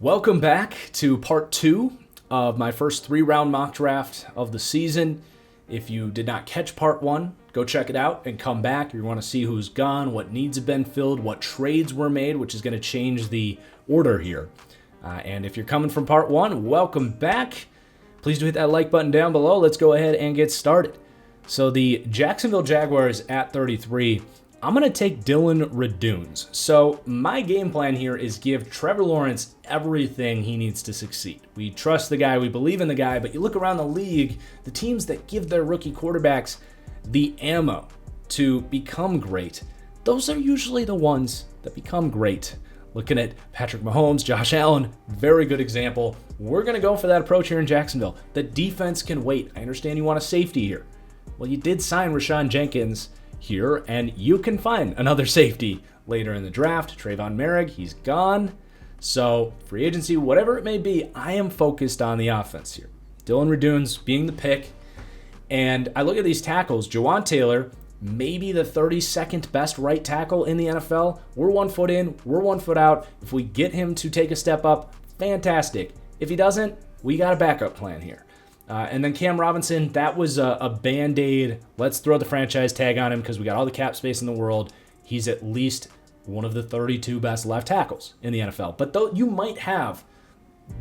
Welcome back to part 2 of my first 3-round mock draft of the season. If you did not catch part 1, go check it out and come back. You want to see who's gone, what needs have been filled, what trades were made, which is going to change the order here. And if you're coming from part 1, welcome back. Please do hit that like button down below. Let's go ahead and get started. So the Jacksonville Jaguars at 33. I'm going to take Dillon Radunz. So my game plan here is give Trevor Lawrence everything he needs to succeed. We trust the guy, we believe in the guy, but you look around the league, the teams that give their rookie quarterbacks the ammo to become great, those are usually the ones that become great. Looking at Patrick Mahomes, Josh Allen, very good example. We're going to go for that approach here in Jacksonville. The defense can wait. I understand you want a safety here. Well, you did sign Rashawn Jenkins here, and you can find another safety later in the draft. Trayvon Merrick, he's gone. So free agency, whatever it may be, I am focused on the offense here. Dillon Radunz being the pick. And I look at these tackles. Jawan Taylor, maybe the 32nd best right tackle in the NFL. We're 1 foot in, we're 1 foot out. If we get him to take a step up, fantastic. If he doesn't, we got a backup plan here. And then Cam Robinson, that was a Band-Aid. Let's throw the franchise tag on him because we got all the cap space in the world. He's at least one of the 32 best left tackles in the NFL. But though you might have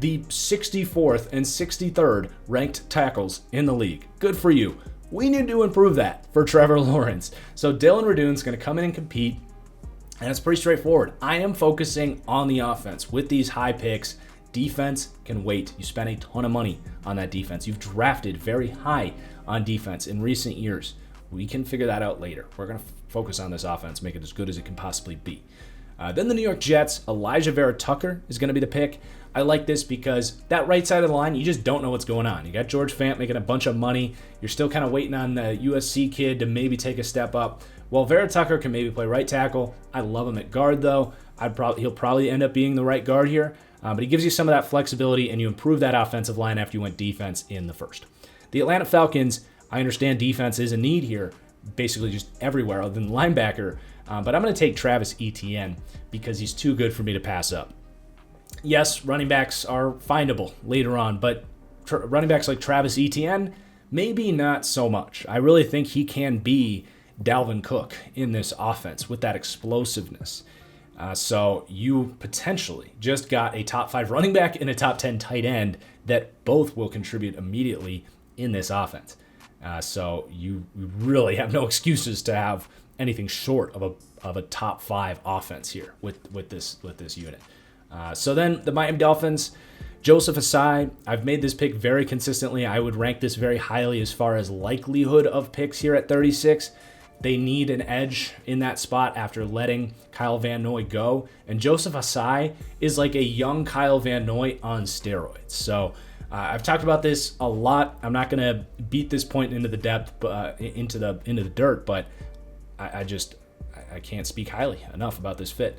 the 64th and 63rd ranked tackles in the league. Good for you. We need to improve that for Trevor Lawrence. So Dillon Radunz is going to come in and compete. And it's pretty straightforward. I am focusing on the offense with these high picks. Defense can wait. You spent a ton of money on that defense. You've drafted very high on defense in recent years. We can figure that out later. We're going to focus on this offense, make it as good as it can possibly be. Then the New York Jets, Elijah Vera-Tucker is going to be the pick. I like this because that right side of the line, you just don't know what's going on. You got George Fant making a bunch of money. You're still kind of waiting on the USC kid to maybe take a step up. Well, Vera-Tucker can maybe play right tackle. I love him at guard, though. He'll probably end up being the right guard here. But he gives you some of that flexibility, and you improve that offensive line after you went defense in the first. The Atlanta Falcons, I understand defense is a need here, basically just everywhere other than linebacker. But I'm going to take Travis Etienne because he's too good for me to pass up. Yes, running backs are findable later on, but running backs like Travis Etienne, maybe not so much. I really think he can be Dalvin Cook in this offense with that explosiveness. So you potentially just got a top 5 running back and a top 10 tight end that both will contribute immediately in this offense. So you really have no excuses to have anything short of a top 5 offense here with this unit. So then the Miami Dolphins, Joseph Asai, I've made this pick very consistently. I would rank this very highly as far as likelihood of picks here at 36. They need an edge in that spot after letting Kyle Van Noy go. And Joseph Asai is like a young Kyle Van Noy on steroids. So I've talked about this a lot. I'm not going to beat this point into the depth, into the dirt, but I can't speak highly enough about this fit.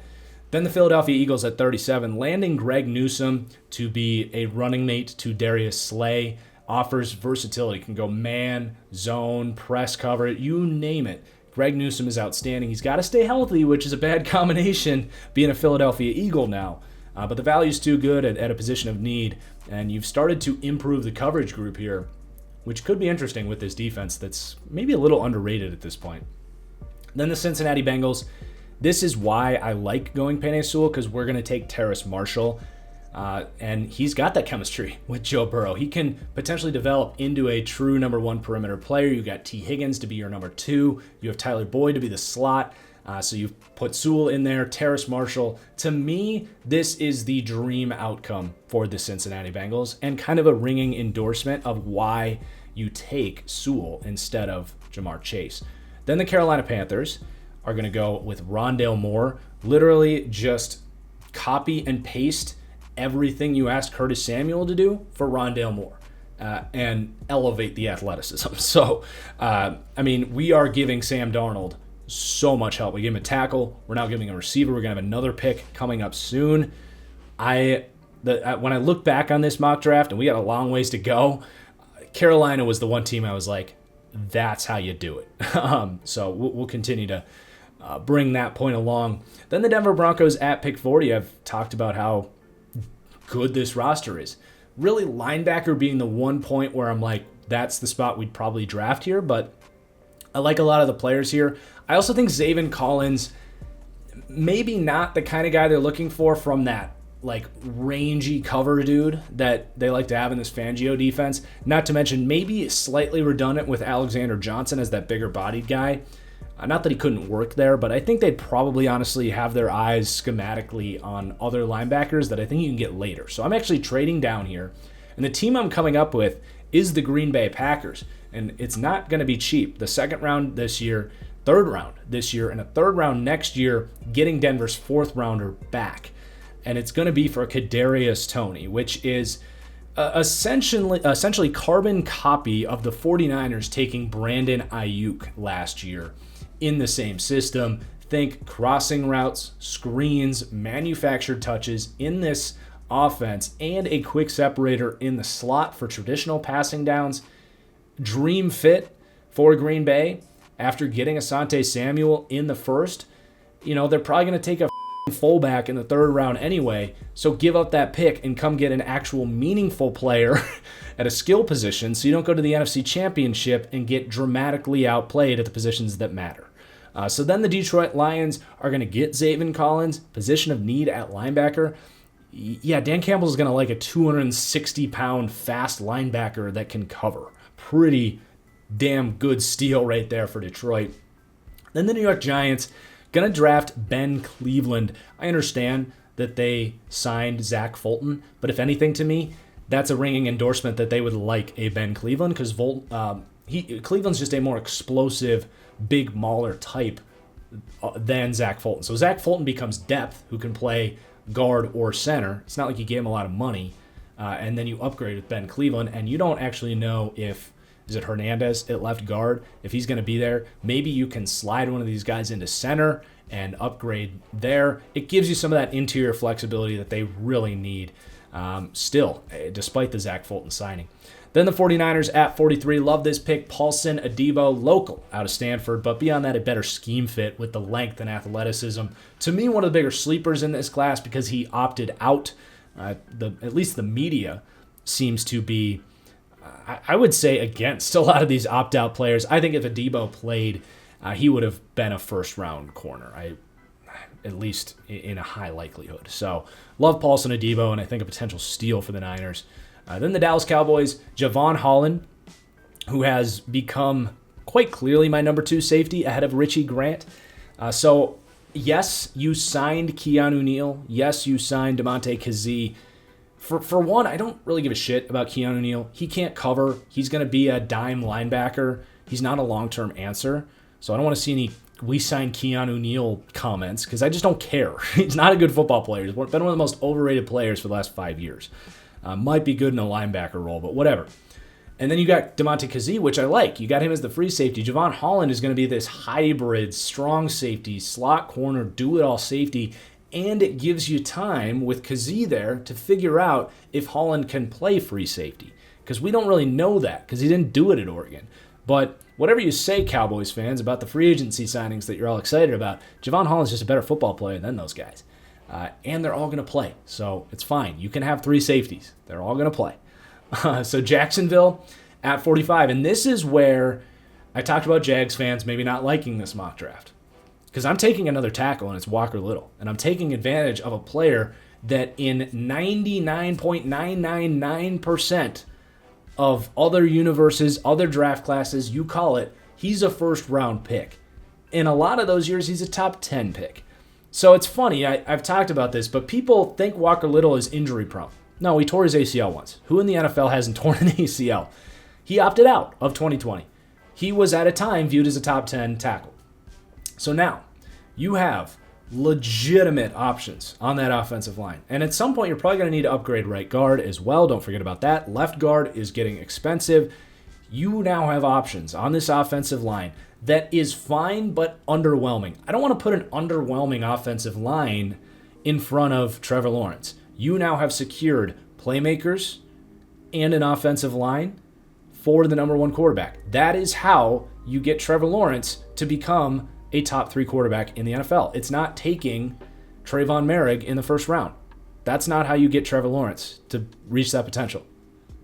Then the Philadelphia Eagles at 37, landing Greg Newsome to be a running mate to Darius Slay. Offers versatility, can go man, zone, press cover, you name it. Greg Newsome is outstanding. He's got to stay healthy, which is a bad combination being a Philadelphia Eagle now. But the value's too good at a position of need, and you've started to improve the coverage group here, which could be interesting with this defense that's maybe a little underrated at this point. Then the Cincinnati Bengals. This is why I like going Penei Sewell, because we're going to take Terrace Marshall. And he's got that chemistry with Joe Burrow. He can potentially develop into a true number 1 perimeter player. You got T. Higgins to be your number 2. You have Tyler Boyd to be the slot. So you've put Sewell in there, Terrace Marshall. To me, this is the dream outcome for the Cincinnati Bengals and kind of a ringing endorsement of why you take Sewell instead of Jamar Chase. Then the Carolina Panthers are going to go with Rondale Moore. Literally just copy and paste everything you asked Curtis Samuel to do for Rondale Moore and elevate the athleticism. So, we are giving Sam Darnold so much help. We gave him a tackle. We're now giving him a receiver. We're going to have another pick coming up soon. When I look back on this mock draft, and we got a long ways to go, Carolina was the one team I was like, that's how you do it. So we'll continue to bring that point along. Then the Denver Broncos at pick 40. I've talked about how good this roster is. Really, linebacker being the one point where I'm like, that's the spot we'd probably draft here, but I like a lot of the players here. I also think Zaven Collins, maybe not the kind of guy they're looking for from that like rangy cover dude that they like to have in this Fangio defense. Not to mention maybe slightly redundant with Alexander Johnson as that bigger bodied guy. Not that he couldn't work there, but I think they'd probably honestly have their eyes schematically on other linebackers that I think you can get later. So I'm actually trading down here, and the team I'm coming up with is the Green Bay Packers, and it's not going to be cheap. The second round this year, third round this year, and a third round next year, getting Denver's fourth rounder back. And it's going to be for Kadarius Toney, which is essentially carbon copy of the 49ers taking Brandon Ayuk last year in the same system. Think crossing routes, screens, manufactured touches in this offense, and a quick separator in the slot for traditional passing downs. Dream fit for Green Bay after getting Asante Samuel in the first. You know, they're probably going to take a fullback in the third round anyway, so give up that pick and come get an actual meaningful player at a skill position so you don't go to the NFC Championship and get dramatically outplayed at the positions that matter. So then the Detroit Lions are going to get Zaven Collins, position of need at linebacker. Yeah, Dan Campbell is going to like a 260-pound fast linebacker that can cover. Pretty damn good steal right there for Detroit. Then the New York Giants going to draft Ben Cleveland. I understand that they signed Zach Fulton, but if anything to me, that's a ringing endorsement that they would like a Ben Cleveland because Cleveland's just a more explosive, big mauler type than Zach Fulton. So Zach Fulton becomes depth who can play guard or center. It's not like you gave him a lot of money, and then you upgrade with Ben Cleveland, and you don't actually know if is it Hernandez at left guard? If he's going to be there, maybe you can slide one of these guys into center and upgrade there. It gives you some of that interior flexibility that they really need still, despite the Zach Fulton signing. Then the 49ers at 43. Love this pick. Paulson Adebo, local out of Stanford, but beyond that, a better scheme fit with the length and athleticism. To me, one of the bigger sleepers in this class because he opted out. At least the media seems to be, I would say, against a lot of these opt-out players. I think if Adebo played, he would have been a first-round corner, at least in a high likelihood. So love Paulson Adebo, and I think a potential steal for the Niners. Then the Dallas Cowboys, Javon Holland, who has become quite clearly my number 2 safety ahead of Richie Grant. So yes, you signed Keanu Neal. Yes, you signed Damontae Kazee. For one, I don't really give a shit about Keanu Neal. He can't cover. He's going to be a dime linebacker. He's not a long-term answer. So I don't want to see any we signed Keanu Neal comments because I just don't care. He's not a good football player. He's been one of the most overrated players for the last 5 years. Might be good in a linebacker role, but whatever. And then you got Damontae Kazee, which I like. You got him as the free safety. Javon Holland is going to be this hybrid, strong safety, slot corner, do-it-all safety, and it gives you time with Kazee there to figure out if Holland can play free safety. Because we don't really know that because he didn't do it at Oregon. But whatever you say, Cowboys fans, about the free agency signings that you're all excited about, Javon Holland's just a better football player than those guys. And they're all going to play, so it's fine. You can have 3 safeties. They're all going to play. So Jacksonville at 45. And this is where I talked about Jags fans maybe not liking this mock draft. Because I'm taking another tackle, and it's Walker Little. And I'm taking advantage of a player that in 99.999% of other universes, other draft classes, you call it, he's a first-round pick. In a lot of those years, he's a top 10 pick. So it's funny, I've talked about this, but people think Walker Little is injury-prone. No, he tore his ACL once. Who in the NFL hasn't torn an ACL? He opted out of 2020. He was at a time viewed as a top 10 tackle. So now, you have legitimate options on that offensive line. And at some point, you're probably going to need to upgrade right guard as well. Don't forget about that. Left guard is getting expensive. You now have options on this offensive line that is fine but underwhelming. I don't want to put an underwhelming offensive line in front of Trevor Lawrence. You now have secured playmakers and an offensive line for the number 1 quarterback. That is how you get Trevor Lawrence to become a top 3 quarterback in the NFL. It's not taking Trayvon Merrick in the first round. That's not how you get Trevor Lawrence to reach that potential.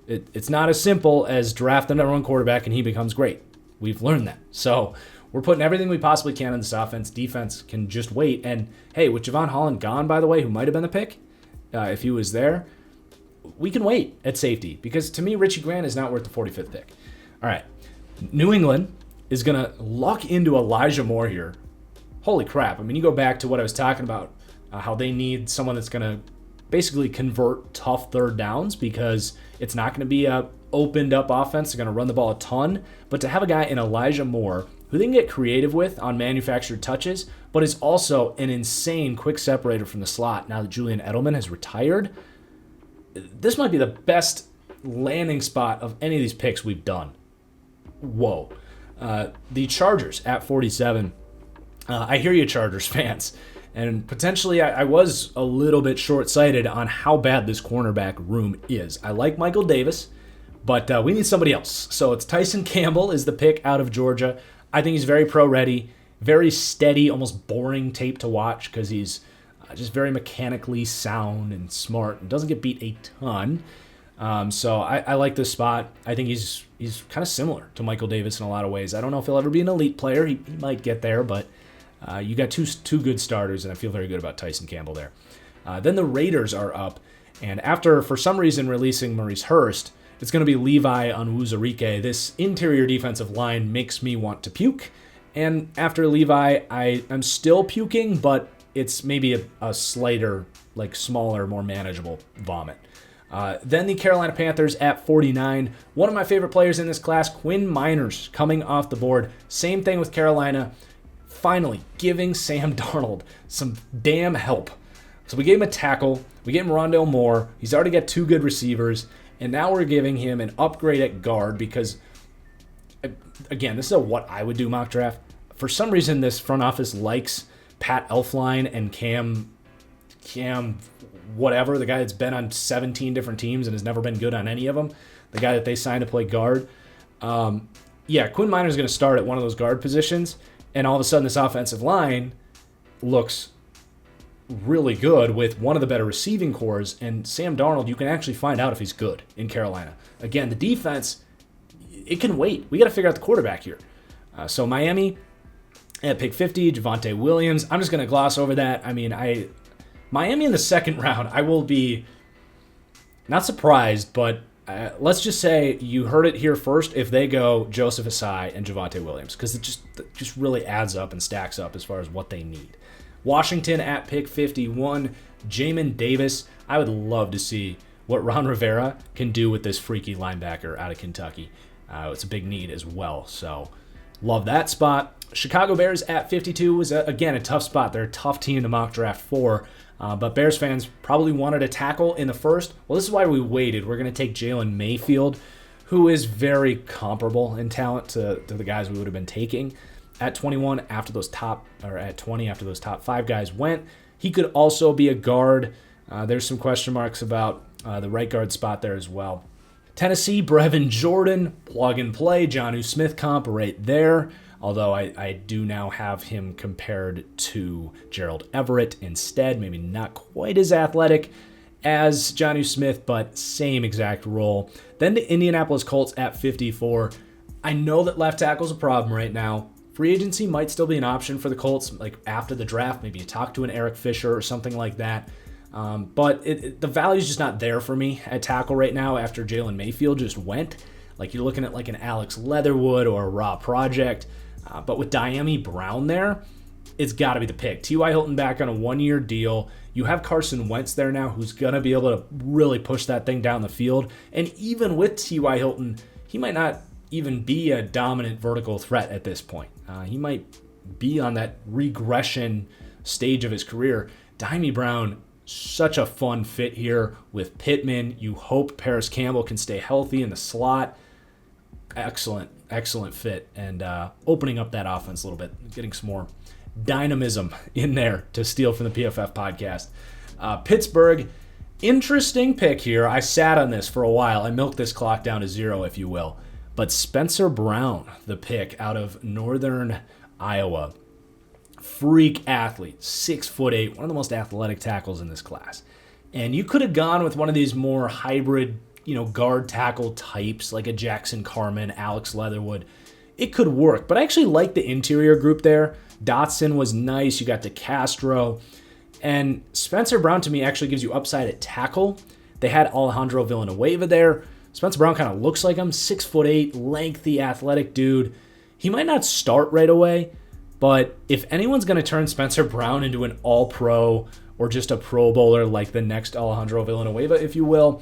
It's not as simple as draft the number one quarterback and he becomes great. We've learned that. So we're putting everything we possibly can in this offense. Defense can just wait. And hey, with Javon Holland gone, by the way, who might have been the pick, if he was there, we can wait at safety. Because to me, Richie Grant is not worth the 45th pick. All right. New England is going to luck into Elijah Moore here. Holy crap. I mean, you go back to what I was talking about, how they need someone that's going to basically convert tough third downs because it's not going to be a opened up offense. They're going to run the ball a ton. But to have a guy in Elijah Moore who they can get creative with on manufactured touches, but is also an insane quick separator from the slot now that Julian Edelman has retired, this might be the best landing spot of any of these picks we've done. Whoa. The Chargers at 47. I hear you, Chargers fans. And potentially I was a little bit short-sighted on how bad this cornerback room is. I like Michael Davis, but we need somebody else. So it's Tyson Campbell is the pick out of Georgia. I think he's very pro-ready, very steady, almost boring tape to watch because he's just very mechanically sound and smart and doesn't get beat a ton. So I like this spot. I think he's kind of similar to Michael Davis in a lot of ways. I don't know if he'll ever be an elite player. He might get there, but you got two good starters, and I feel very good about Tyson Campbell there. Then the Raiders are up, and after, for some reason, releasing Maurice Hurst, it's going to be Levi Onwuzurike. This interior defensive line makes me want to puke, and after Levi, I'm still puking, but it's maybe a slighter, like smaller, more manageable vomit. Then the Carolina Panthers at 49. One of my favorite players in this class, Quinn Miners, coming off the board. Same thing with Carolina. Finally, giving Sam Darnold some damn help. So we gave him a tackle. We gave him Rondale Moore. He's already got two good receivers. And now we're giving him an upgrade at guard because, again, this is what I would do mock draft. For some reason, this front office likes Pat Elflein and Cam whatever, the guy that's been on 17 different teams and has never been good on any of them, the guy that they signed to play guard. Quinn Miner's going to start at one of those guard positions, and all of a sudden this offensive line looks really good with one of the better receiving cores, and Sam Darnold, you can actually find out if he's good in Carolina. Again, the defense, it can wait. We got to figure out the quarterback here. So Miami at pick 50, Javonte Williams. I'm just going to gloss over that. I mean, Miami in the second round, I will be not surprised, but let's just say you heard it here first if they go Joseph Asai and Javonte Williams, because it just really adds up and stacks up as far as what they need. Washington at pick 51, Jamin Davis. I would love to see what Ron Rivera can do with this freaky linebacker out of Kentucky. It's a big need as well, so love that spot. Chicago Bears at 52 was, again, a tough spot. They're a tough team to mock draft for. But Bears fans probably wanted a tackle in the first. Well, this is why we waited. We're going to take Jalen Mayfield, who is very comparable in talent to the guys we would have been taking at 21 after those top, or at 20 after those top five guys went. He could also be a guard. There's some question marks about the right guard spot there as well. Tennessee, Brevin Jordan, plug and play. Jonnu Smith comp right there. Although I do now have him compared to Gerald Everett instead. Maybe not quite as athletic as Jonnu Smith, but same exact role. Then the Indianapolis Colts at 54. I know that left tackle is a problem right now. Free agency might still be an option for the Colts, like after the draft. Maybe you talk to an Eric Fisher or something like that. But the value is just not there for me at tackle right now after Jalen Mayfield just went. Like you're looking at like an Alex Leatherwood or a Raw Project. But with Diami Brown there, it's got to be the pick. T.Y. Hilton back on a one-year deal. You have Carson Wentz there now who's going to be able to really push that thing down the field. And even with T.Y. Hilton, he might not even be a dominant vertical threat at this point. He might be on that regression stage of his career. Diami Brown, such a fun fit here with Pittman. You hope Paris Campbell can stay healthy in the slot. Excellent fit, and opening up that offense a little bit, getting some more dynamism in there to steal from the PFF podcast. Pittsburgh, interesting pick here. I sat on this for a while. I milked this clock down to 0, if you will. But Spencer Brown, the pick out of Northern Iowa. Freak athlete, 6'8", one of the most athletic tackles in this class. And you could have gone with one of these more hybrid, guard tackle types like a Jackson Carman, Alex Leatherwood. It could work, but I actually like the interior group there. Dotson was nice. You got DeCastro. And Spencer Brown, to me, actually gives you upside at tackle. They had Alejandro Villanueva there. Spencer Brown kind of looks like him, 6'8", lengthy, athletic dude. He might not start right away, but if anyone's going to turn Spencer Brown into an all-pro or just a Pro Bowler like the next Alejandro Villanueva, if you will,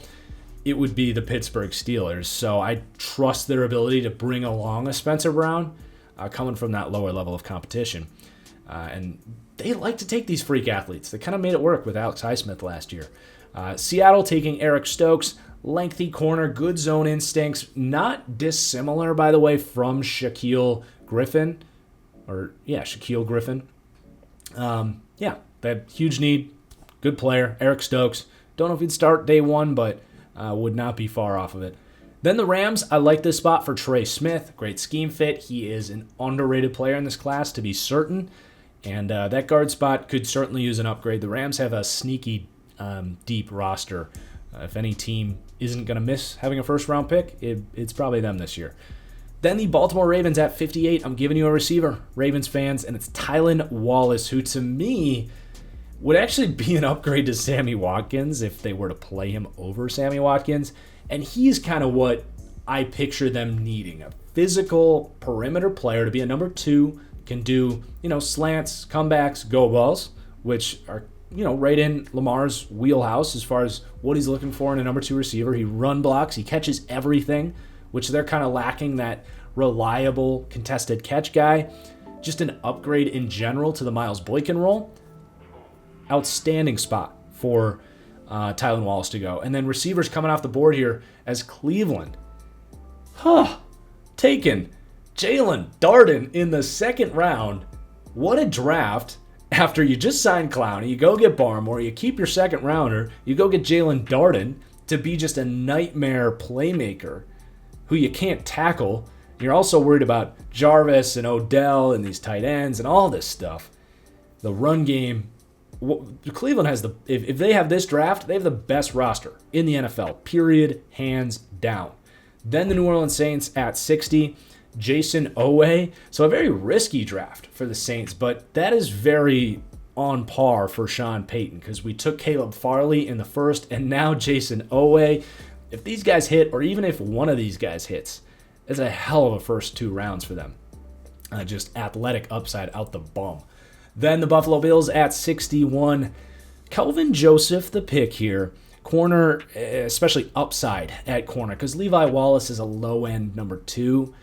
it would be the Pittsburgh Steelers. So I trust their ability to bring along a Spencer Brown coming from that lower level of competition. And they like to take these freak athletes. They kind of made it work with Alex Highsmith last year. Seattle taking Eric Stokes, lengthy corner, good zone instincts, not dissimilar, by the way, from Shaquille Griffin. Shaquille Griffin. They had huge need, good player, Eric Stokes. Don't know if he'd start day one, but would not be far off of it. Then the Rams, I like this spot for Trey Smith. Great scheme fit. He is an underrated player in this class, to be certain. And that guard spot could certainly use an upgrade. The Rams have a sneaky deep roster. If any team isn't going to miss having a first-round pick, it's probably them this year. Then the Baltimore Ravens at 58. I'm giving you a receiver, Ravens fans, and it's Tylan Wallace, who to me would actually be an upgrade to Sammy Watkins if they were to play him over Sammy Watkins. And he's kind of what I picture them needing, a physical perimeter player to be a number 2, can do, slants, comebacks, go balls, which are, right in Lamar's wheelhouse as far as what he's looking for in a number 2 receiver. He run blocks, he catches everything, which they're kind of lacking that reliable contested catch guy. Just an upgrade in general to the Miles Boykin role. Outstanding spot for Tylan Wallace to go. And then receivers coming off the board here as Cleveland. Taken Jalen Darden in the second round. What a draft. After you just signed Clowney, you go get Barmore, you keep your second rounder, you go get Jalen Darden to be just a nightmare playmaker who you can't tackle. You're also worried about Jarvis and Odell and these tight ends and all this stuff. The run game, Cleveland has if they have this draft, they have the best roster in the NFL, period, hands down. Then the New Orleans Saints at 60. Jason Owe. So a very risky draft for the Saints, but that is very on par for Sean Payton because we took Caleb Farley in the first and now Jason Owe. If these guys hit, or even if one of these guys hits, it's a hell of a first 2 rounds for them. Just athletic upside out the bum. Then the Buffalo Bills at 61. Kelvin Joseph, the pick here. Corner, especially upside at corner because Levi Wallace is a low-end number 2.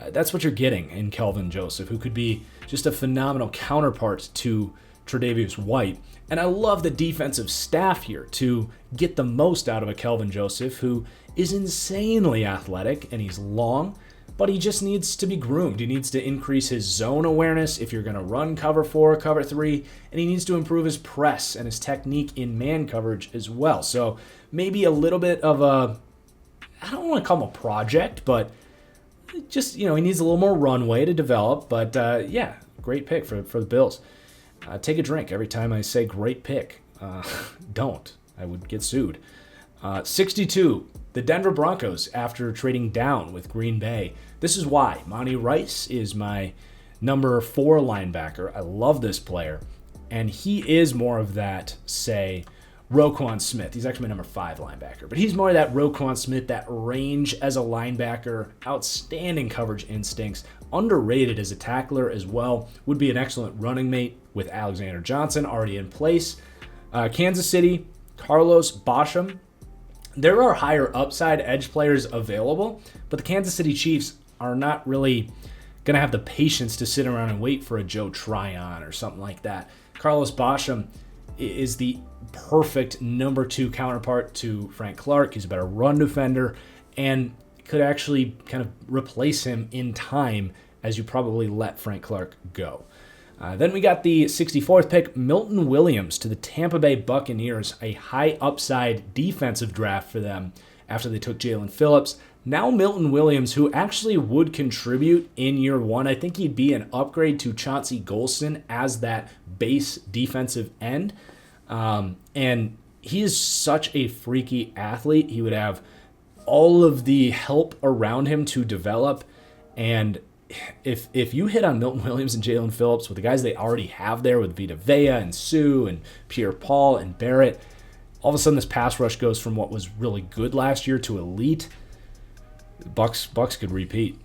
That's what you're getting in Kelvin Joseph, who could be just a phenomenal counterpart to Tre'Davious White. And I love the defensive staff here to get the most out of a Kelvin Joseph, who is insanely athletic and he's long, but he just needs to be groomed. He needs to increase his zone awareness if you're going to run cover 4, cover 3, and he needs to improve his press and his technique in man coverage as well. So maybe a little bit of I don't want to call him a project, but just, he needs a little more runway to develop. But, great pick for the Bills. Take a drink every time I say great pick. Don't. I would get sued. 62, the Denver Broncos after trading down with Green Bay. This is why. Monty Rice is my number 4 linebacker. I love this player. And he is more of that, say, Roquan Smith. He's actually my number 5 linebacker. But he's more of that Roquan Smith, that range as a linebacker, outstanding coverage instincts, underrated as a tackler as well. Would be an excellent running mate with Alexander Johnson already in place. Kansas City, Carlos Basham. There are higher upside edge players available, but the Kansas City Chiefs are not really going to have the patience to sit around and wait for a Joe Tryon or something like that. Carlos Basham is the perfect number 2 counterpart to Frank Clark. He's a better run defender and could actually kind of replace him in time as you probably let Frank Clark go. Then we got the 64th pick, Milton Williams to the Tampa Bay Buccaneers, a high upside defensive draft for them after they took Jalen Phillips. Now Milton Williams, who actually would contribute in year 1. I think he'd be an upgrade to Chauncey Golston as that base defensive end. And he is such a freaky athlete. He would have all of the help around him to develop. And if you hit on Milton Williams and Jalen Phillips with the guys they already have there with Vita Vea and Sue and Pierre-Paul and Barrett, all of a sudden this pass rush goes from what was really good last year to elite. Bucks could repeat.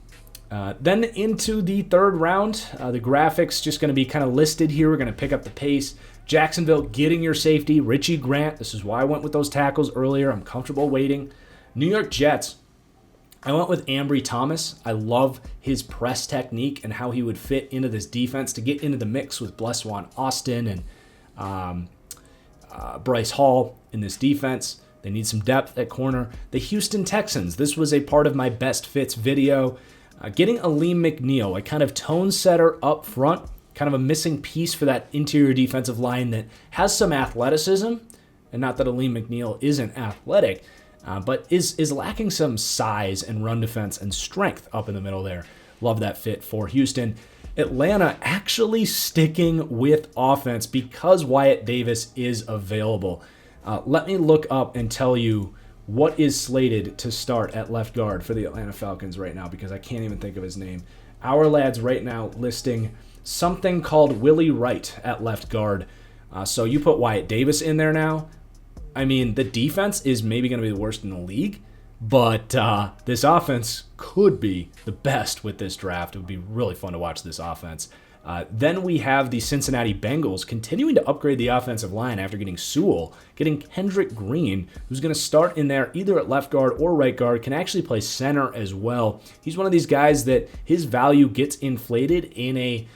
Then into the third round, the graphics just going to be kind of listed here. We're going to pick up the pace. Jacksonville getting your safety, Richie Grant. This is why I went with those tackles earlier. I'm comfortable waiting. New York Jets, I went with Ambry Thomas. I love his press technique and how he would fit into this defense to get into the mix with Bleswan Austin and Bryce Hall in this defense. They need some depth at corner. The Houston Texans, this was a part of my best fits video. Getting Aleem McNeil, a kind of tone setter up front, kind of a missing piece for that interior defensive line that has some athleticism, and not that Aleem McNeil isn't athletic, but is lacking some size and run defense and strength up in the middle there. Love that fit for Houston. Atlanta actually sticking with offense because Wyatt Davis is available. Let me look up and tell you what is slated to start at left guard for the Atlanta Falcons right now, because I can't even think of his name. Our lads right now listing something called Willie Wright at left guard. So you put Wyatt Davis in there now. I mean, the defense is maybe going to be the worst in the league, but this offense could be the best with this draft. It would be really fun to watch this offense. Then we have the Cincinnati Bengals continuing to upgrade the offensive line after getting Sewell, getting Kendrick Green, who's going to start in there either at left guard or right guard, can actually play center as well. He's one of these guys that his value gets inflated in a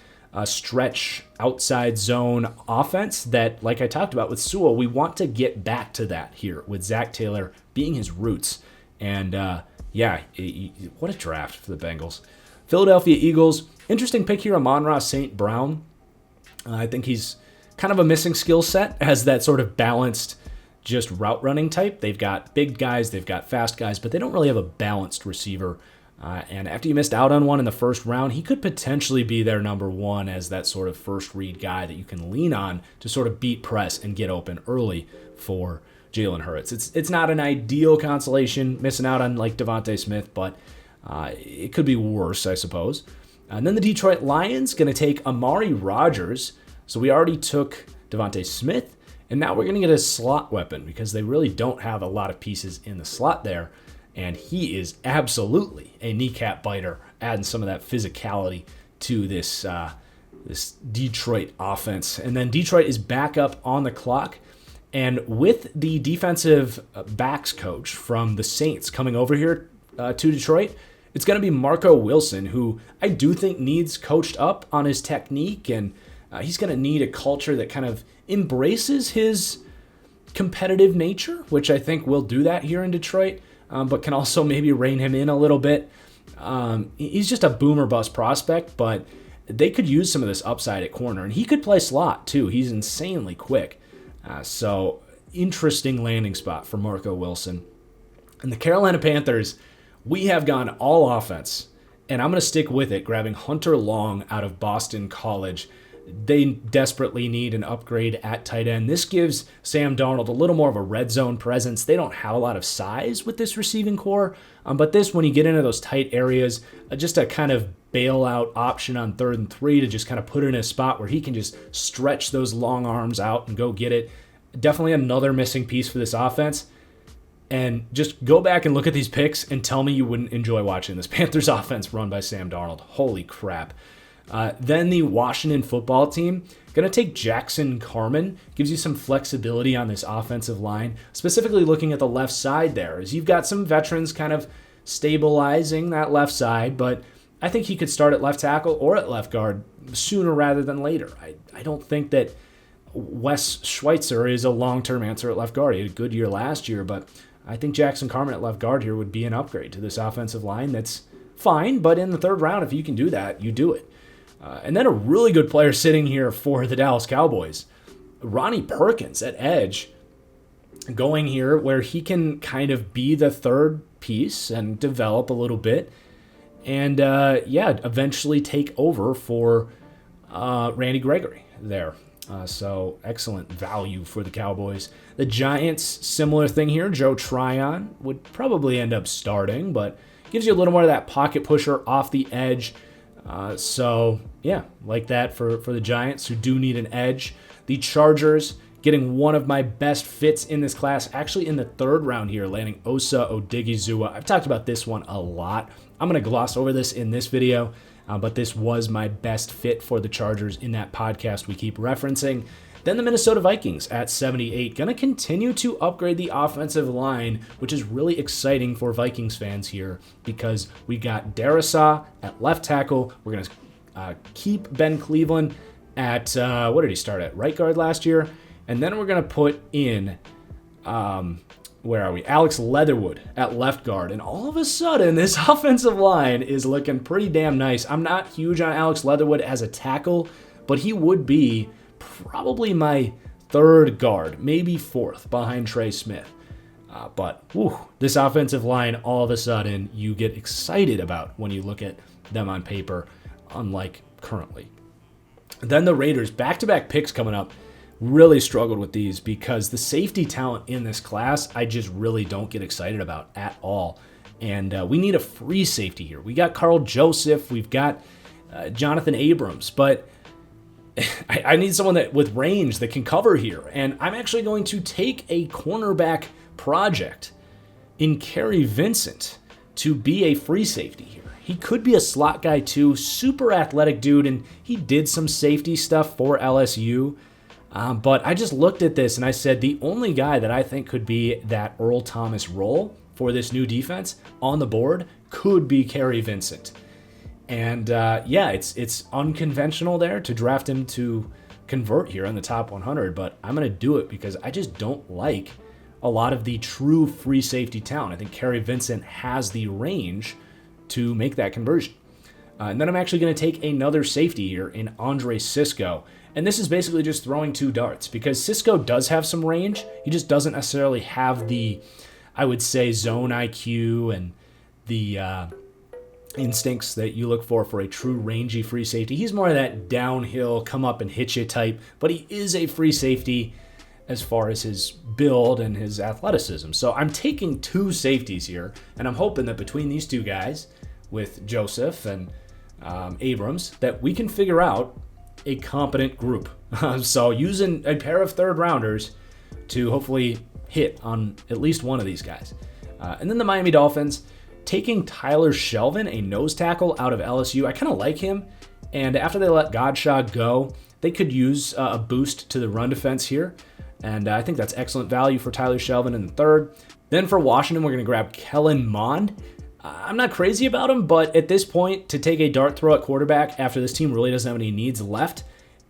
stretch outside zone offense that, like I talked about with Sewell, we want to get back to that here with Zach Taylor being his roots. And what a draft for the Bengals. Philadelphia Eagles, interesting pick here, Amon-Ra St. Brown. I think he's kind of a missing skill set as that sort of balanced just route running type. They've got big guys, they've got fast guys, but they don't really have a balanced receiver. And after you missed out on one in the first round, he could potentially be their number one as that sort of first read guy that you can lean on to sort of beat press and get open early for Jalen Hurts. It's not an ideal consolation, missing out on like Devontae Smith, but it could be worse, I suppose. And then the Detroit Lions going to take Amari Rodgers. So we already took Devontae Smith, and now we're going to get a slot weapon because they really don't have a lot of pieces in the slot there. And he is absolutely a kneecap biter, adding some of that physicality to this Detroit offense. And then Detroit is back up on the clock. And with the defensive backs coach from the Saints coming over here to Detroit, it's going to be Marco Wilson, who I do think needs coached up on his technique. And he's going to need a culture that kind of embraces his competitive nature, which I think will do that here in Detroit. But can also maybe rein him in a little bit. He's just a boomer bust prospect, but they could use some of this upside at corner. And he could play slot, too. He's insanely quick. So interesting landing spot for Marco Wilson. And the Carolina Panthers, we have gone all offense. And I'm going to stick with it, grabbing Hunter Long out of Boston College. They desperately need an upgrade at tight end. This gives Sam Darnold a little more of a red zone presence. They don't have a lot of size with this receiving core, but this, when you get into those tight areas, just a kind of bailout option on 3rd and 3 to just kind of put it in a spot where he can just stretch those long arms out and go get it. Definitely another missing piece for this offense. And just go back and look at these picks and tell me you wouldn't enjoy watching this Panthers offense run by Sam Darnold. Holy crap. Then the Washington football team, going to take Jackson Carman. Gives you some flexibility on this offensive line, specifically looking at the left side there, as you've got some veterans kind of stabilizing that left side, but I think he could start at left tackle or at left guard sooner rather than later. I don't think that Wes Schweitzer is a long-term answer at left guard. He had a good year last year, but I think Jackson Carman at left guard here would be an upgrade to this offensive line. That's fine, but in the 3rd round, if you can do that, you do it. And then a really good player sitting here for the Dallas Cowboys, Ronnie Perkins at edge, going here where he can kind of be the third piece and develop a little bit and, eventually take over for Randy Gregory there. So excellent value for the Cowboys. The Giants, similar thing here. Joe Tryon would probably end up starting, but gives you a little more of that pocket pusher off the edge. So yeah, like that for the Giants who do need an edge. The Chargers getting one of my best fits in this class, actually in the third round here, landing Osa Odigizua. I've talked about this one a lot. I'm going to gloss over this in this video, but this was my best fit for the Chargers in that podcast we keep referencing. Then the Minnesota Vikings at 78, going to continue to upgrade the offensive line, which is really exciting for Vikings fans here because we got Darrisaw at left tackle. We're going to keep Ben Cleveland at, what did he start at? Right guard last year. And then we're going to put in, where are we? Alex Leatherwood at left guard. And all of a sudden, this offensive line is looking pretty damn nice. I'm not huge on Alex Leatherwood as a tackle, but he would be probably my third guard, maybe fourth behind Trey Smith. But this offensive line, all of a sudden, you get excited about when you look at them on paper, unlike currently. Then the Raiders, back-to-back picks coming up. Really struggled with these because the safety talent in this class, I just really don't get excited about at all. And we need a free safety here. We got Carl Joseph, we've got Jonathan Abrams, but I need someone that with range that can cover here. And I'm actually going to take a cornerback project in Kerry Vincent to be a free safety here. He could be a slot guy too, super athletic dude, and he did some safety stuff for LSU. But I just looked at this and I said the only guy that I think could be that Earl Thomas role for this new defense on the board could be Kerry Vincent. And it's unconventional there to draft him to convert here in the top 100, but I'm going to do it because I just don't like a lot of the true free safety talent. I think Kerry Vincent has the range to make that conversion. And then I'm actually going to take another safety here in Andre Cisco. And this is basically just throwing two darts because Cisco does have some range. He just doesn't necessarily have the, I would say, zone IQ and the instincts that you look for a true rangy free safety. He's more of that downhill, come up and hit you type, but he is a free safety as far as his build and his athleticism. So I'm taking two safeties here, and I'm hoping that between these two guys, with Joseph and Abrams, that we can figure out a competent group. So using a pair of third rounders to hopefully hit on at least one of these guys. And then the Miami Dolphins, taking Tyler Shelvin, a nose tackle out of LSU. I kind of like him. And after they let Godshaw go, they could use a boost to the run defense here. And I think that's excellent value for Tyler Shelvin in the third. Then for Washington, we're going to grab Kellen Mond. I'm not crazy about him, but at this point, to take a dart throw at quarterback after this team really doesn't have any needs left,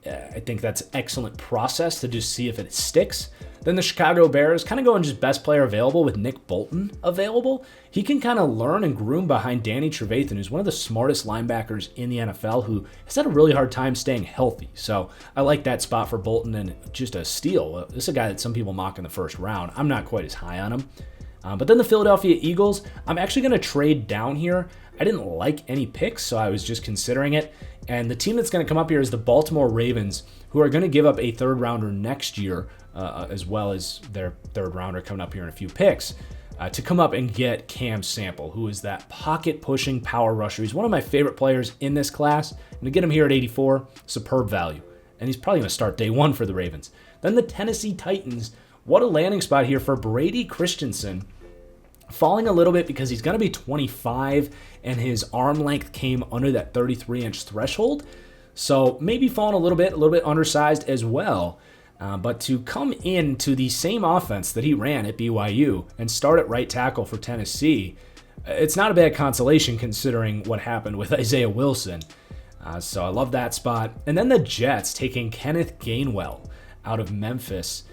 I think that's an excellent process to just see if it sticks. Then the Chicago Bears, kind of going just best player available with Nick Bolton available. He can kind of learn and groom behind Danny Trevathan, who's one of the smartest linebackers in the NFL, who has had a really hard time staying healthy. So I like that spot for Bolton, and just a steal. This is a guy that some people mock in the first round. I'm not quite as high on him. But then the Philadelphia Eagles, I'm actually going to trade down here. I didn't like any picks, so I was just considering it. And the team that's going to come up here is the Baltimore Ravens, who are going to give up a third rounder next year, as well as their third rounder coming up here in a few picks, to come up and get Cam Sample, who is that pocket-pushing power rusher. He's one of my favorite players in this class. And to get him here at 84, superb value. And he's probably going to start day one for the Ravens. Then the Tennessee Titans. What a landing spot here for Brady Christensen. Falling a little bit because he's going to be 25 and his arm length came under that 33-inch threshold. So maybe falling a little bit undersized as well. But to come into the same offense that he ran at BYU and start at right tackle for Tennessee, it's not a bad consolation considering what happened with Isaiah Wilson. So I love that spot. And then the Jets taking Kenneth Gainwell out of Memphis.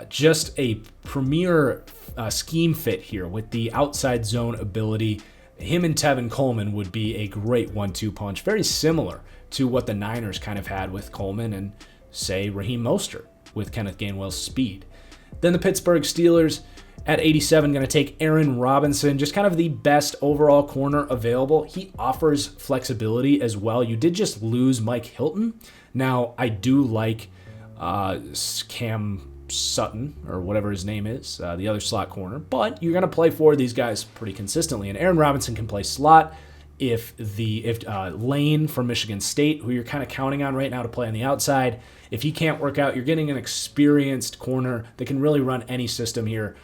Just a premier scheme fit here with the outside zone ability. Him and Tevin Coleman would be a great 1-2 punch, very similar to what the Niners kind of had with Coleman and, say, Raheem Mostert with Kenneth Gainwell's speed. Then the Pittsburgh Steelers at 87 going to take Aaron Robinson, just kind of the best overall corner available. He offers flexibility as well. You did just lose Mike Hilton. Now, I do like Cam Sutton, or whatever his name is, the other slot corner. But you're going to play for these guys pretty consistently. And Aaron Robinson can play slot. If Lane from Michigan State, who you're kind of counting on right now to play on the outside, if he can't work out, you're getting an experienced corner that can really run any system here.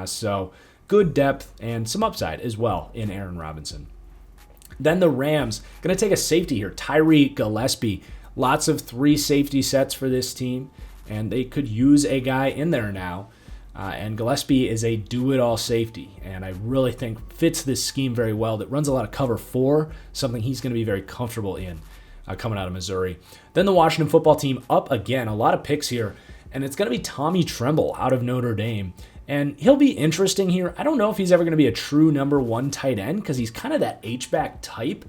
So good depth and some upside as well in Aaron Robinson. Then the Rams, going to take a safety here, Tyree Gillespie. Lots of 3 safety sets for this team, and they could use a guy in there now. And Gillespie is a do-it-all safety, and I really think fits this scheme very well. That runs a lot of cover 4, something he's going to be very comfortable in coming out of Missouri. Then the Washington football team up again, a lot of picks here, and it's going to be Tommy Tremble out of Notre Dame. And he'll be interesting here. I don't know if he's ever going to be a true number 1 tight end because he's kind of that H-back type.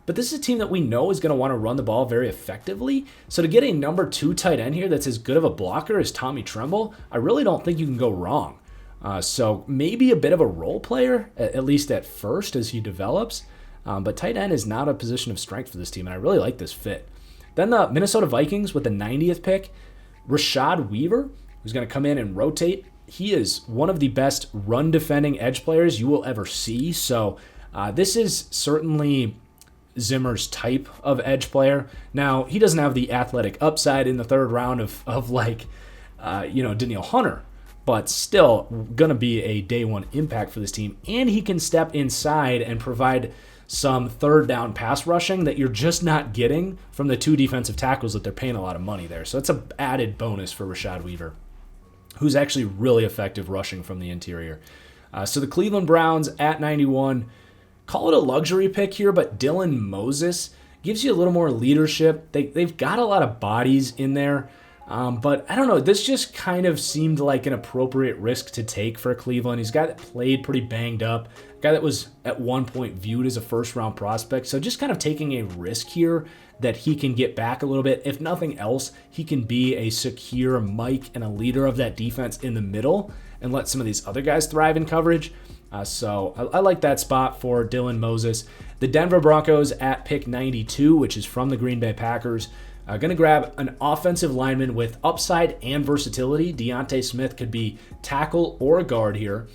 But this is a team that we know is going to want to run the ball very effectively. So to get a number 2 tight end here that's as good of a blocker as Tommy Tremble, I really don't think you can go wrong. So maybe a bit of a role player, at least at first as he develops. But tight end is not a position of strength for this team, and I really like this fit. Then the Minnesota Vikings with the 90th pick, Rashad Weaver, who's going to come in and rotate. He is one of the best run-defending edge players you will ever see. So this is certainly Zimmer's type of edge player. Now, he doesn't have the athletic upside in the 3rd round of like, Danielle Hunter, but still going to be a day 1 impact for this team. And he can step inside and provide some 3rd down pass rushing that you're just not getting from the 2 defensive tackles that they're paying a lot of money there. So it's an added bonus for Rashad Weaver, who's actually really effective rushing from the interior. So the Cleveland Browns at 91, call it a luxury pick here, but Dylan Moses gives you a little more leadership. They've got a lot of bodies in there, but I don't know. This just kind of seemed like an appropriate risk to take for Cleveland. He's a guy that played pretty banged up, a guy that was at one point viewed as a 1st-round prospect. So just kind of taking a risk here that he can get back a little bit. If nothing else, he can be a secure Mike and a leader of that defense in the middle and let some of these other guys thrive in coverage. So I like that spot for Dylan Moses. The Denver Broncos at pick 92, which is from the Green Bay Packers, going to grab an offensive lineman with upside and versatility. Deontay Smith could be tackle or guard here.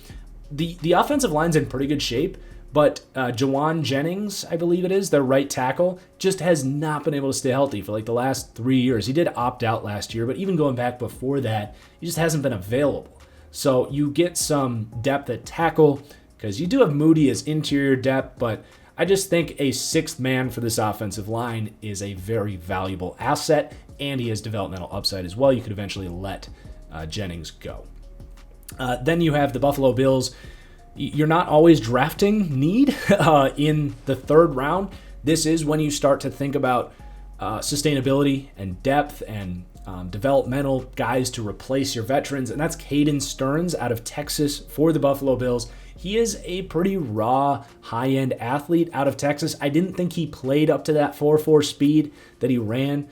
The offensive line's in pretty good shape, but Jawan Jennings, I believe it is, their right tackle, just has not been able to stay healthy for like the last 3 years. He did opt out last year, but even going back before that, he just hasn't been available. So you get some depth at tackle because you do have Moody as interior depth, but I just think a 6th man for this offensive line is a very valuable asset, and he has developmental upside as well. You could eventually let Jennings go. Then you have the Buffalo Bills. You're not always drafting need in the 3rd round. This is when you start to think about sustainability and depth and developmental guys to replace your veterans, and that's Caden Stearns out of Texas for the Buffalo Bills. He is a pretty raw, high-end athlete out of Texas. I didn't think he played up to that 4.4 speed that he ran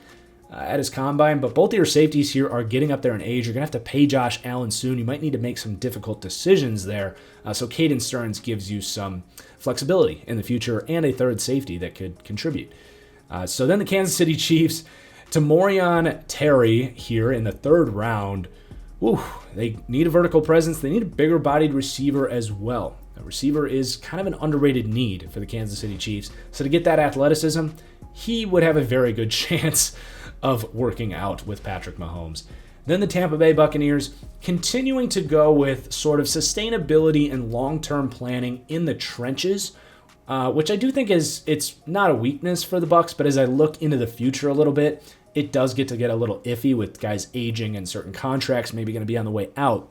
at his combine, but both of your safeties here are getting up there in age. You're going to have to pay Josh Allen soon. You might need to make some difficult decisions there. So Caden Stearns gives you some flexibility in the future and a 3rd safety that could contribute. So then the Kansas City Chiefs, Tamorrion Terry here in the 3rd round. Woo, they need a vertical presence. They need a bigger bodied receiver as well. A receiver is kind of an underrated need for the Kansas City Chiefs. So to get that athleticism, he would have a very good chance of working out with Patrick Mahomes. Then the Tampa Bay Buccaneers continuing to go with sort of sustainability and long-term planning in the trenches, which I do think it's not a weakness for the Bucs, but as I look into the future a little bit, it does get a little iffy with guys aging and certain contracts maybe going to be on the way out.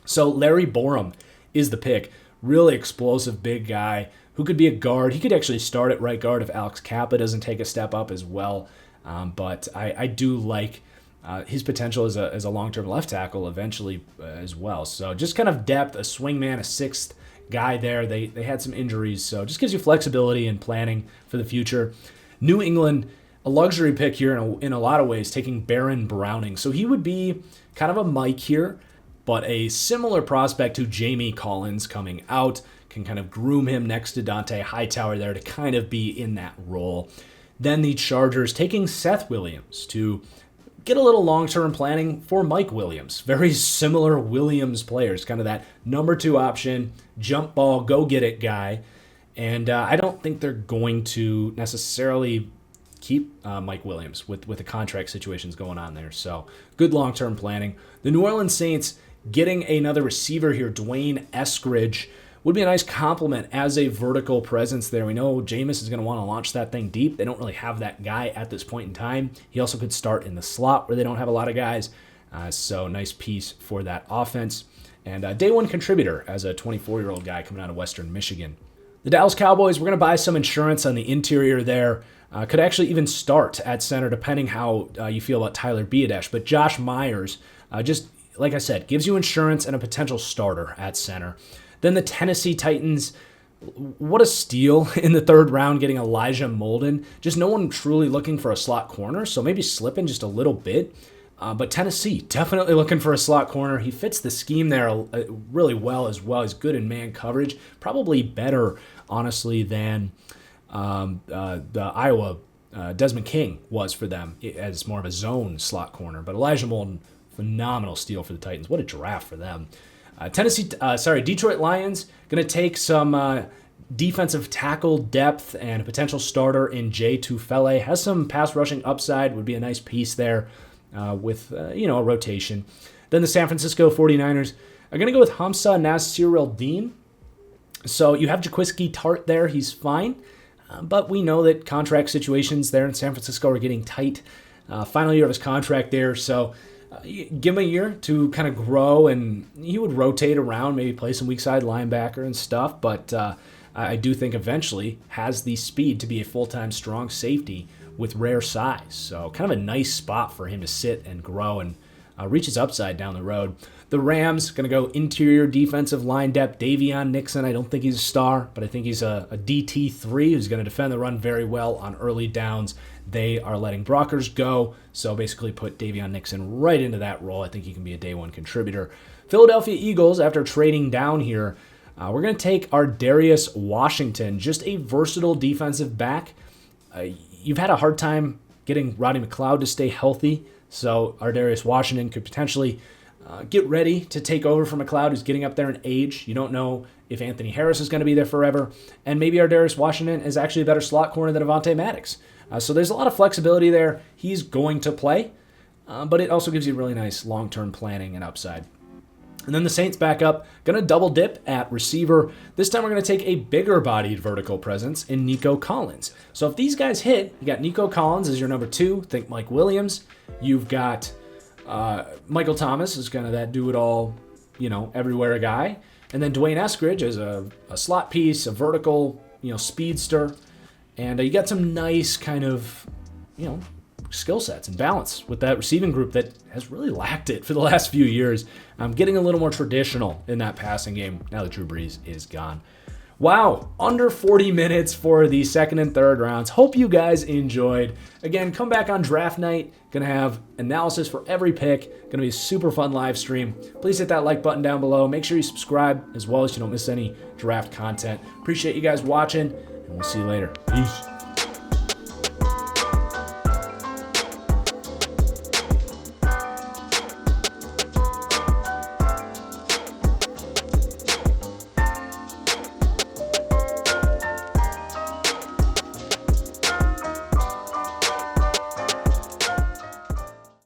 So Larry Borum is the pick. Really explosive big guy who could be a guard. He could actually start at right guard if Alex Kappa doesn't take a step up as well. But I do like his potential as a long-term left tackle eventually as well. So just kind of depth, a swingman, a 6th guy there. They had some injuries, so just gives you flexibility and planning for the future. New England, a luxury pick here in a lot of ways, taking Baron Browning. So he would be kind of a Mike here, but a similar prospect to Jamie Collins coming out, can kind of groom him next to Dante Hightower there to kind of be in that role. Then the Chargers taking Seth Williams to get a little long-term planning for Mike Williams. Very similar Williams players, kind of that number 2 option, jump ball, go get it guy. And I don't think they're going to necessarily keep Mike Williams with the contract situations going on there. So good long-term planning. The New Orleans Saints getting another receiver here, Dwayne Eskridge, would be a nice compliment as a vertical presence there. We know Jameis is going to want to launch that thing deep. They don't really have that guy at this point in time. He also could start in the slot where they don't have a lot of guys. So nice piece for that offense. And a day 1 contributor as a 24-year-old guy coming out of Western Michigan. The Dallas Cowboys, we're going to buy some insurance on the interior there. Could actually even start at center depending how you feel about Tyler Biadasz. But Josh Myers, just like I said, gives you insurance and a potential starter at center. Then the Tennessee Titans, what a steal in the 3rd round getting Elijah Molden. Just no one truly looking for a slot corner, so maybe slipping just a little bit. But Tennessee, definitely looking for a slot corner. He fits the scheme there really well as well. He's good in man coverage, probably better, honestly, than the Iowa Desmond King was for them as more of a zone slot corner. But Elijah Molden, phenomenal steal for the Titans. What a draft for them. Detroit Lions going to take some defensive tackle depth and a potential starter in Jay Tufele. Has some pass rushing upside, would be a nice piece there with a rotation. Then the San Francisco 49ers are going to go with Hamza Nasir-El-Din. So you have Jaquiski Tart there. He's fine. But we know that contract situations there in San Francisco are getting tight. Final year of his contract there. So give him a year to kind of grow, and he would rotate around, maybe play some weak side linebacker and stuff. But I do think eventually has the speed to be a full-time strong safety with rare size. So kind of a nice spot for him to sit and grow and reach his upside down the road. The Rams going to go interior defensive line depth. Davion Nixon, I don't think he's a star, but I think he's a DT3 who's going to defend the run very well on early downs. They are letting Brockers go, so basically put Davion Nixon right into that role. I think he can be a day 1 contributor. Philadelphia Eagles, after trading down here, we're going to take our Darius Washington, just a versatile defensive back. You've had a hard time getting Rodney McLeod to stay healthy, so our Darius Washington could potentially get ready to take over from McLeod, who's getting up there in age. You don't know if Anthony Harris is going to be there forever, and maybe our Darius Washington is actually a better slot corner than Avonte Maddox. So there's a lot of flexibility there. He's going to play, but it also gives you really nice long-term planning and upside. And then the Saints back up, going to double dip at receiver. This time we're going to take a bigger-bodied vertical presence in Nico Collins. So if these guys hit, you got Nico Collins as your number 2. Think Mike Williams. You've got Michael Thomas is kind of that do-it-all, everywhere guy. And then Dwayne Eskridge is a slot piece, a vertical, speedster. And you got some nice kind of, skill sets and balance with that receiving group that has really lacked it for the last few years. Getting a little more traditional in that passing game now that Drew Brees is gone. Wow, under 40 minutes for the 2nd and 3rd rounds. Hope you guys enjoyed. Again, come back on draft night. Going to have analysis for every pick. Going to be a super fun live stream. Please hit that like button down below. Make sure you subscribe as well as you don't miss any draft content. Appreciate you guys watching, and we'll see you later. Peace.